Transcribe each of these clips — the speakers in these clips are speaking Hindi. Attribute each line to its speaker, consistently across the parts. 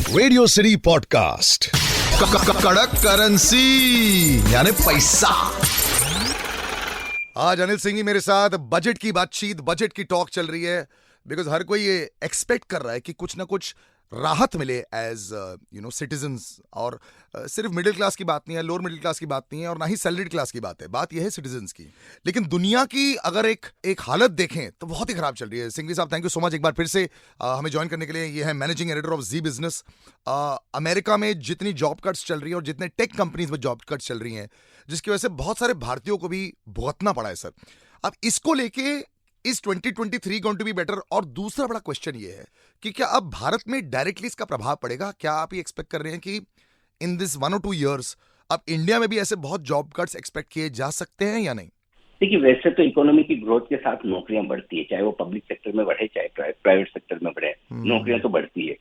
Speaker 1: रेडियो सिटी पॉडकास्ट कड़क करेंसी यानी पैसा। आज अनिल सिंह ही मेरे साथ बजट की बातचीत, बजट की टॉक चल रही है। बिकॉज हर कोई ये एक्सपेक्ट कर रहा है कि कुछ ना कुछ राहत मिले एज सिटीजन्स। और सिर्फ मिडिल क्लास की बात नहीं है, लोअर मिडिल क्लास की बात नहीं है, और ना ही सैलरीड क्लास की बात है। बात यह है सिटीजन्स की। लेकिन दुनिया की अगर एक हालत देखें तो बहुत ही खराब चल रही है। सिंघवी साहब, थैंक यू सो मच एक बार फिर से हमें ज्वाइन करने के लिए। ये है managing editor of Zee business. America में जितनी जॉब कट्स चल रही है और जितने टेक कंपनीज में जॉब कट्स चल रही हैं, जिसकी वजह से बहुत सारे भारतीयों को भी भुगतना पड़ा है सर। अब इसको लेके इस 2023 गोइंग टू बी बेटर? और दूसरा बड़ा क्वेश्चन ये है कि क्या अब भारत में डायरेक्टली इसका प्रभाव पड़ेगा? क्या आप ये एक्सपेक्ट कर रहे हैं कि इन दिस 1 or 2 years अब इंडिया में भी ऐसे बहुत जॉब कट्स एक्सपेक्ट किए जा सकते हैं या नहीं?
Speaker 2: देखिए, वैसे तो इकोनॉमी की ग्रोथ के साथ नौकरियां बढ़ती है, चाहे वो पब्लिक सेक्टर में बढ़े चाहे प्राइवेट सेक्टर में बढ़े, नौकरियां तो बढ़ती है।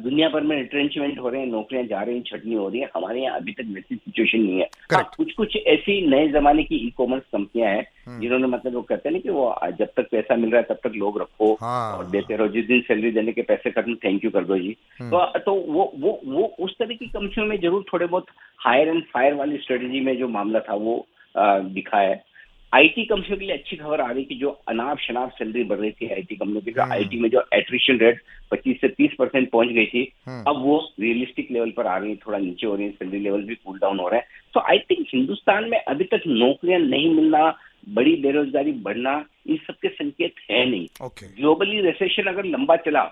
Speaker 2: दुनिया भर में रिट्रेंचमेंट हो रहे हैं, नौकरियां जा रही हैं, छटनी हो रही है। हमारे यहाँ अभी तक वैसी सिचुएशन नहीं है। कुछ कुछ ऐसी नए जमाने की ई कॉमर्स कंपनियां हैं जिन्होंने मतलब वो कहते हैं ना कि वो जब तक पैसा मिल रहा है तब तक लोग रखो और देते रहो, जिस दिन सैलरी देने के पैसे खत्म थैंक यू कर दो जी। तो वो उस तरह की कंपनियों में जरूर थोड़े बहुत हायर एंड फायर वाली स्ट्रेटेजी में जो मामला था वो दिखा है। आईटी कंपनियों के लिए अच्छी खबर आ रही कि जो अनाप शनाप सैलरी बढ़ रही थी आईटी कंपनियों की, आईटी में जो एट्रिशन रेट 25 से 30% पहुंच गई थी, अब वो रियलिस्टिक लेवल पर आ रही है, थोड़ा नीचे हो रही है, सैलरी लेवल भी कूल डाउन हो रहा है। तो आई थिंक हिंदुस्तान में अभी तक नौकरियां नहीं मिलना, बड़ी बेरोजगारी बढ़ना, इन सबके संकेत है नहीं। ग्लोबली रिसेशन अगर लंबा चला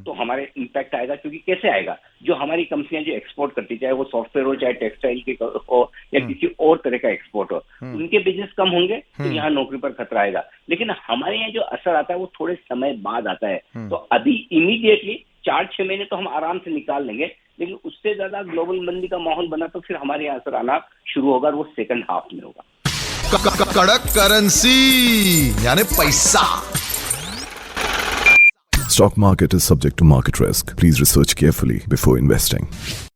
Speaker 2: तो हमारे इम्पैक्ट आएगा। क्योंकि कैसे आएगा? जो हमारी कंपनियां जो एक्सपोर्ट करती, चाहे वो सॉफ्टवेयर हो, चाहे टेक्सटाइल के हो या किसी और तरह का एक्सपोर्ट हो, उनके बिजनेस कम होंगे तो यहाँ नौकरी पर खतरा आएगा। लेकिन हमारे यहाँ जो असर आता है वो थोड़े समय बाद आता है। तो अभी इमीडिएटली 4-6 महीने तो हम आराम से निकाल लेंगे, लेकिन उससे ज्यादा ग्लोबल मंदी का माहौल बना तो फिर हमारे यहाँ असर आना शुरू होगा और वो सेकंड हाफ में होगा।
Speaker 1: कड़क करेंसी यानी पैसा।
Speaker 3: Stock market is subject to market risk. Please research carefully before investing.